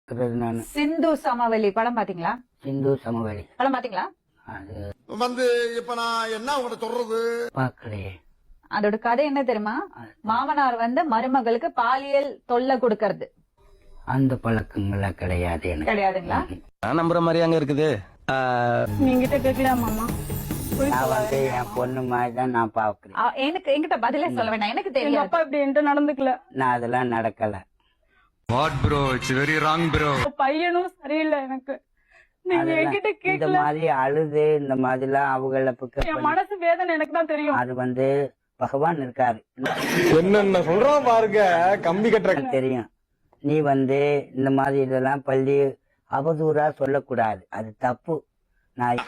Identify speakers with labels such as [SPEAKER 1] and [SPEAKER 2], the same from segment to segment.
[SPEAKER 1] நானு
[SPEAKER 2] சிந்து சமவெளி படம் பாத்தீங்களா?
[SPEAKER 1] சிந்து சமவெளி
[SPEAKER 2] படம் பாத்தீங்களா?
[SPEAKER 1] அது
[SPEAKER 3] வந்து இப்ப நான் என்ன உங்கள்ட்ட சொல்றது?
[SPEAKER 1] பாக்கலையே.
[SPEAKER 2] அதோட கதை என்ன தெரியுமா? மாமனார் வந்து மருமகளுக்கு பாலியல் தொல்லை கொடுக்கறது.
[SPEAKER 1] அந்த பழக்கங்கள்லாம் கிடையாது எனக்கு.
[SPEAKER 2] கிடையாதுங்களா?
[SPEAKER 4] நான் நம்புற மாதிரி அங்க இருக்குது.
[SPEAKER 5] நீங்கிட்ட கேட்கலாமாமா?
[SPEAKER 1] நான் வந்து என் பொண்ணு மாதிரி தான் நான் பாக்குறேன்.
[SPEAKER 2] என்கிட்ட பதிலே சொல்ல வேண்டாம், எனக்கு
[SPEAKER 5] எங்க
[SPEAKER 2] தெரியும்.
[SPEAKER 5] அப்பா இப்படி என்கிட்ட நடந்துக்கல.
[SPEAKER 1] நான் அதெல்லாம் நடக்கல.
[SPEAKER 4] What bro, it's very wrong bro.
[SPEAKER 5] பையனும் சரியில்லை எனக்கு. நீங்க என்கிட்ட
[SPEAKER 1] இந்த
[SPEAKER 5] கேட்கல.
[SPEAKER 1] மாதிரி அழுது இந்த மாதிரி எல்லாம் அவங்கள
[SPEAKER 5] என் மனசு வேதனை எனக்கு தான் தெரியும்.
[SPEAKER 1] அது வந்து பகவான் இருக்காரு
[SPEAKER 4] என்னென்ன சொல்றோம் பாருங்க, கம்பி கட்டுற
[SPEAKER 1] தெரியும். நீ வந்து இந்த மாதிரி இதெல்லாம் பள்ளி அவதூறா சொல்லக்கூடாது, அது தப்பு. நான்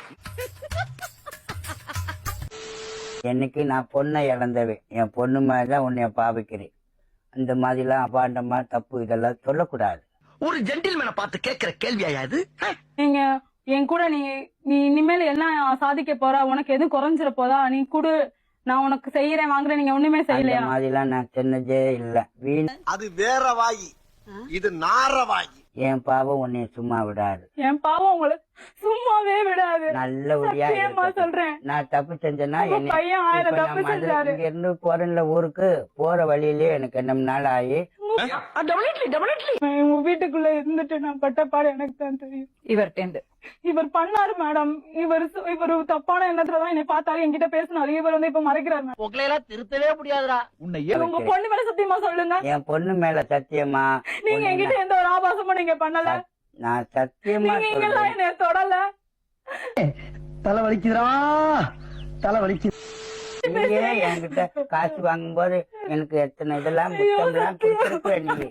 [SPEAKER 1] என்னைக்கு நான் பொண்ணை இழந்தவேன், என் பொண்ணு மாதிரிதான் உன்னைய பாவிக்கிறேன். இந்த மாதிரிலாம் அபாண்டமா தப்பு இதெல்லாம் சொல்லக்கூடாது.
[SPEAKER 6] ஒரு ஜென்டில்மேனை பார்த்து கேட்கிற கேள்வியா இது?
[SPEAKER 5] நீங்க என் கூட நீ இனிமேல் என்ன சாதிக்க போறா, உனக்கு எதுவும் குறைஞ்சிட போதா, நீ கூட நான் உனக்கு செய்யறேன் வாங்குறேன், நீங்க ஒண்ணுமே
[SPEAKER 1] அந்த
[SPEAKER 5] செய்யலையா?
[SPEAKER 1] மாதிரிலாம் நான் சொன்னதே இல்ல. வீண்
[SPEAKER 3] அது வேற வாயி, இது நார வாயி.
[SPEAKER 1] என் பாவம் உன்னைய சும்மா விடாது.
[SPEAKER 5] என் பாவம் உங்களை சும்மாவே விடாது.
[SPEAKER 1] நல்லபடியா
[SPEAKER 5] சத்தியமா
[SPEAKER 1] இருக்கட்டும்.
[SPEAKER 5] சொல்றேன்.
[SPEAKER 1] நான் தப்பு செஞ்சேன்னா
[SPEAKER 5] உங்க
[SPEAKER 1] என்னை-
[SPEAKER 5] பையன்
[SPEAKER 1] இப்ப
[SPEAKER 5] 1000
[SPEAKER 1] நான்
[SPEAKER 5] தப்பு செஞ்சாரு.
[SPEAKER 1] இங்க இருந்து போறேன்ல ஊருக்கு, போற வழியிலே எனக்கு 2 நாள் ஆகி
[SPEAKER 5] உங்க வீட்டுக்குள்ள இருந்துட்டு நான் பட்ட பாடு எனக்கு தான் தெரியும்.
[SPEAKER 2] இவர்கிட்ட
[SPEAKER 5] இவர் பண்ணாரு மேடம். இவர் தப்பான எண்ணத்துலதான் என்னை பார்த்தாரு, என்கிட்ட பேசினாரு. இவர் வந்து இப்ப மறைக்கிறாரு மேடம்.
[SPEAKER 6] உங்களையெல்லாம் திருத்தவே முடியாதுடா.
[SPEAKER 4] உன்னை
[SPEAKER 5] உங்க பொண்ணு மேல சத்தியமா சொல்லுங்க.
[SPEAKER 1] என் பொண்ணு மேல சத்தியமா
[SPEAKER 5] நீங்க என்கிட்ட எந்த ஒரு ஆபாசமும் நீங்க பண்ணல.
[SPEAKER 1] நான் சத்தியமா
[SPEAKER 5] நீங்க இங்கெல்லாம்
[SPEAKER 1] சொல்றேன்.
[SPEAKER 5] என்னைய தொடல.
[SPEAKER 6] தலை வலிக்குதுடா, தலை வலிக்குது.
[SPEAKER 1] நீங்க என்கிட்ட காசு வாங்கும்போது எனக்கு எத்தனை இதெல்லாம் புத்தகம்லாம் கொடுத்திருப்ப நீ.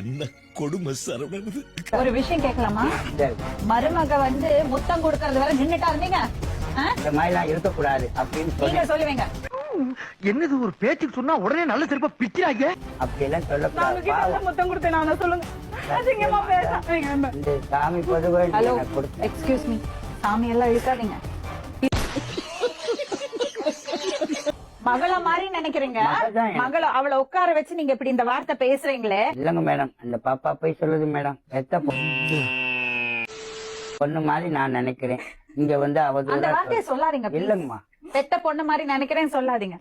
[SPEAKER 3] என்ன கொடுமை சரவணது.
[SPEAKER 2] ஒரு விஷயம் கேட்கலாமா?
[SPEAKER 1] சரி,
[SPEAKER 2] மருமக வந்து முத்தம் கொடுக்கறது வரை நின்னுட்டா இருந்தீங்க,
[SPEAKER 1] இந்த மாதிரி எல்லாம் இருக்கக்கூடாது அப்படின்னு
[SPEAKER 2] நீங்க
[SPEAKER 1] சொல்லி
[SPEAKER 2] சொல்லுவீங்க.
[SPEAKER 6] என்னது ஒரு பேச்சுக்கு சொன்னா உடனே நல்ல சிறப்பா பிக்கிறாங்க.
[SPEAKER 1] அப்படி எல்லாம்
[SPEAKER 5] நான்
[SPEAKER 1] சொல்லக்கூடாது.
[SPEAKER 5] உங்ககிட்ட
[SPEAKER 1] பாவம்.
[SPEAKER 5] எல்லாம் முத்தம் கொடுத்தேன் நான் சொல்லுங்க. அசிங்கமா பேசாதீங்க.
[SPEAKER 1] இந்த சாமி பொதுவை
[SPEAKER 2] ஹலோ,
[SPEAKER 1] எனக்கு கொடுத்தேன்.
[SPEAKER 2] எக்ஸ்கியூஸ் மீ, சாமி எல்லாம் இழுக்காதீங்க. மகள மாதிரி நினைக்கிறீங்க.
[SPEAKER 1] மகள்தான் எனக்கு.
[SPEAKER 2] மகள அவளை உட்கார வச்சு நீங்க இப்படி இந்த வார்த்தை பேசுறீங்களே.
[SPEAKER 1] இல்லங்க மேடம், அந்த பாப்பா போய் சொல்லுது மேடம். பொண்ணு மாதிரி நான் நினைக்கிறேன். இங்க வந்து
[SPEAKER 2] அந்த
[SPEAKER 1] அவதூறா
[SPEAKER 2] வார்த்தையை சொல்லாதீங்க please.
[SPEAKER 1] இல்லங்கம்மா.
[SPEAKER 2] பெத்த பொண்ணு மாதிரி நினைக்கிறேன்னு சொல்லாதீங்க.